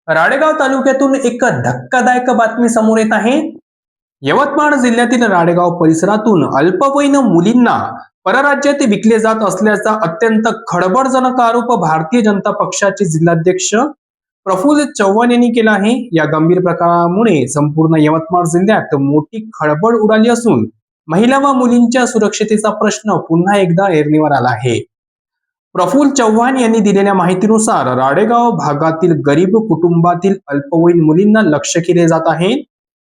राळेगाव तालुक्यातून एक धक्कादायक बातमी समोर येत आहे। यवतमाळ जिल्ह्यातील राळेगाव परिसरातून अल्पवयीन मुलींना परराज्यात विकले जात असल्याचा अत्यंत खळबळजनक आरोप भारतीय जनता पक्षाचे जिल्हाध्यक्ष प्रफुल्ल चव्हाण यांनी केला आहे। या गंभीर प्रकारामुळे संपूर्ण यवतमाळ जिल्ह्यात मोठी खळबळ उडाली असून महिला व मुलींच्या सुरक्षतेचा प्रश्न पुन्हा एकदा ऐरणीवर आला आहे। प्रफुल्ल चव्हाण यांनी दिलेल्या माहितीनुसार राळेगाव भागातील गरीब कुटुंबातील अल्पवयीन मुलींना लक्ष्य केले जात आहे।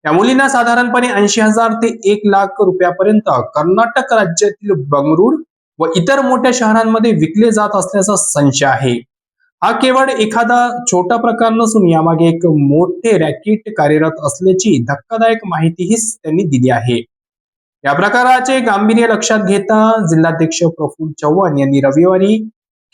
या मुलींना साधारणपणे 80,000 ते 1 लाख रुपयापर्यंत कर्नाटक राज्यातील बंगळूर व इतर मोठ्या शहरांमध्ये विकले जात असल्याचा संशय आहे। हा केवळ एखादा छोटा प्रकार नसून यामागे एक मोठे रॅकेट कार्यरत असल्याची धक्कादायक माहितीही त्यांनी दिली आहे। या प्रकाराचे गांभीर्य लक्षात घेता जिल्हाध्यक्ष प्रफुल्ल चव्हाण यांनी रविवारी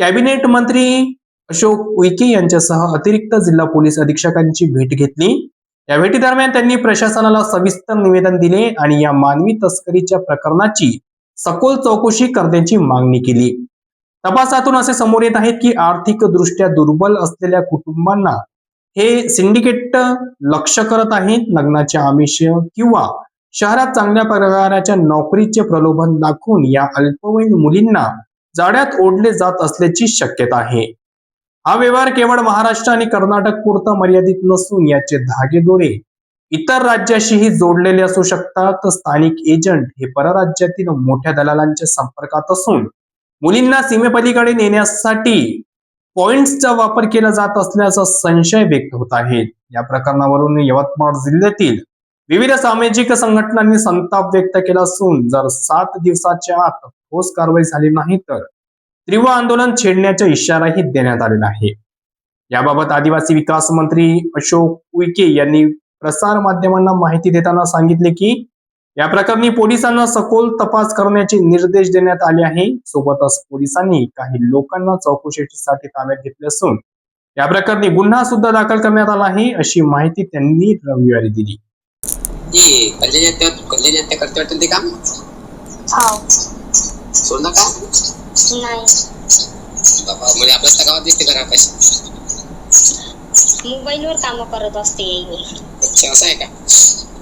कॅबिनेट मंत्री अशोक उईके यांच्यासह अतिरिक्त जिल्हा पोलीस अधीक्षकांची भेट घेतली। या भेटीदरम्यान त्यांनी प्रशासनाला सविस्तर निवेदन दिले आणि या मानवी तस्करीच्या प्रकरणाची सखोल चौकशी करण्याची मागणी केली। तपासातून असे समोर येत आहे की आर्थिक दृष्ट्या दुर्बल असलेल्या कुटुंबांना हे सिंडिकेट लक्ष्य करत आहेत। लग्नाचे आमिष किंवा शहरात चांगल्या पगाराच्या नोकरीचे प्रलोभन दाखवून या अल्पवयीन मुलींना जाळ्यात ओढले जात असल्याची शक्यता आहे। हा व्यवहार केवळ महाराष्ट्र आणि कर्नाटक पुरता मर्यादित नसून याचे धागेदोरे इतर राज्याशीही जोडलेले असू शकतात। स्थानिक एजंट हे परराज्यातील मोठ्या दलालांच्या संपर्कात असून मुलींना सीमेपलीकडे नेण्यासाठी पॉइंट्सचा वापर केला जात असल्याचा संशय व्यक्त होत आहे। या प्रकरणावरून यवतमाळ जिल्ह्यातील विविध सामाजिक संघटनांनी संताप व्यक्त केला असून जर 7 दिवसाच्या आत ठोस कारवाई झाली नाही तर तीव्र आंदोलन छेडण्याचा इशाराही देण्यात आलेला आहे। याबाबत आदिवासी विकास मंत्री अशोक उईके यांनी प्रसार माध्यमांना माहिती देताना सांगितले की या प्रकरणी पोलिसांना सखोल तपास करण्याचे निर्देश देण्यात आले आहे। सोबतच पोलिसांनी काही लोकांना चौकशीसाठी ताब्यात घेतले असून या प्रकरणी गुन्हा सुद्धा दाखल करण्यात आला आहे, अशी माहिती त्यांनी रविवारी दिली। कल्याणी हत्या करते वाटतं ते काम? हाव. सोडलं का? नाही. बाबा म्हणजे आपल्या गावात दिसते का राकाशी? मोबाईलवर काम करत असते मी। अच्छा असं आहे का?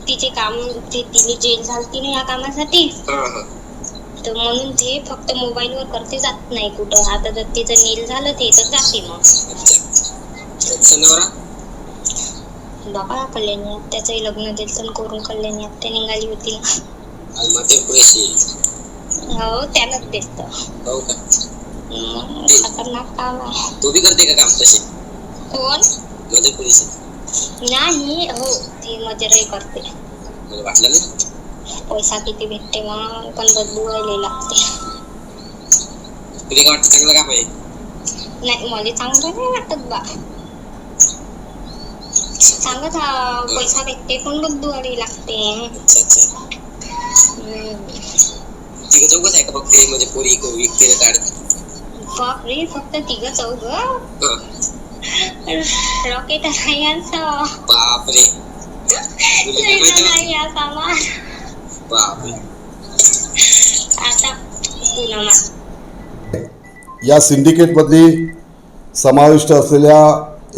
तिचे काम तिने जेल झालती ना या कामासाठी, तर म्हणून ते फक्त मोबाईलवर करते, जात नाही कुठं। आता जर तिचं नील झालं ते तर जाते मग। अच्छा बाबा कल्याणी त्याचंही लग्न दिलं करून कल्याणी हत्या निघाली होती ना। मध्य पुरेशी हो त्यालाच दिसत। हो का? खतरनाक काम आहे। तू भी करते का काम तसे? कोण? मध्य पुरेशी नाही हो, ती मजरही करते। मला वाटलं नाही। पैसा किती भेटते मग, पण बदलवायला लागते। तुला काय वाटतं चांगलं काम आहे? नाही मला चांगलं नाही वाटत बा। सांगत हा पैसा भेटते पण बदलवायला लागते। अच्छा तिघ चौघच आहे का फक्त म्हणजे पोरी विकते काढ? बापरे फक्त 3-4? रॉकेट आहे यांचं। बापरे नाही या सामान। बापरे आता पुन्हा या सिंडिकेटमध्ये समाविष्ट असलेल्या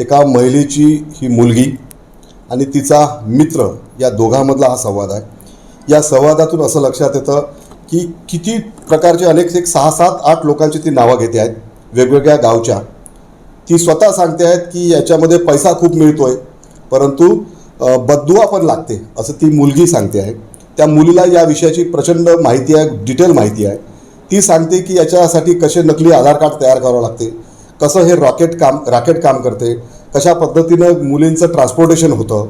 एका महिलेची ही मुलगी आणि तिचा मित्र या दोघांमधला हा संवाद आहे। या संवादातून असं लक्षात येतं की किती प्रकारचे अनेक 6-7-8 लोकांची ती नावं घेते आहेत वेगवेगळ्या गावच्या। ती स्वतः सांगते आहेत की याच्यामध्ये पैसा खूप मिळतोय परंतु बददुआ पण लागते, असं ती मुलगी सांगते आहे। त्या मुलीला या विषयाची प्रचंड माहिती आहे, डिटेल माहिती आहे। ती सांगते की याच्यासाठी कसे नकली आधार कार्ड तयार करावं लागते, कसं हे रॉकेट काम करते, कशा पद्धतीनं मुलींचं ट्रान्सपोर्टेशन होतं,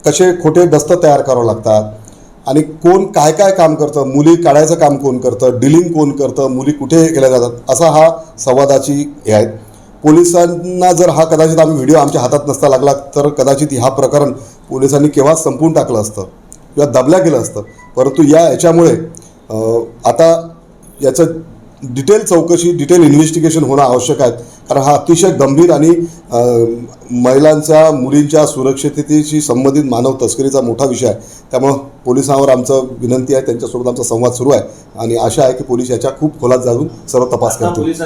कसे खोटे दस्त तयार करावं लागतात आणि कोण काय काय काम करतं, मुली काढायचं काम कोण करतं, डिलिंग कोण करतं, मुली कुठे केल्या जातात, असा हा संवादाची हे आहे। पोलिसांना जर हा कदाचित आम्ही व्हिडिओ आमच्या हातात नसता लागला तर कदाचित हा प्रकरण पोलिसांनी केव्हाच संपवून टाकलं असतं किंवा दाबल्या गेलं असतं। परंतु याच्यामुळे आता याचं डिटेल चौकशी, डिटेल इन्व्हेस्टिगेशन होणं आवश्यक आहे, कारण हा अतिशय गंभीर आणि महिलांच्या मुलींच्या सुरक्षिततेशी संबंधित मानव तस्करीचा मोठा विषय आहे। त्यामुळं पोलिसांवर आमचं विनंती आहे, त्यांच्यासोबत आमचा संवाद सुरू आहे आणि आशा आहे की पोलीस याच्या खूप खोलात जाऊन सर्व तपास करतील।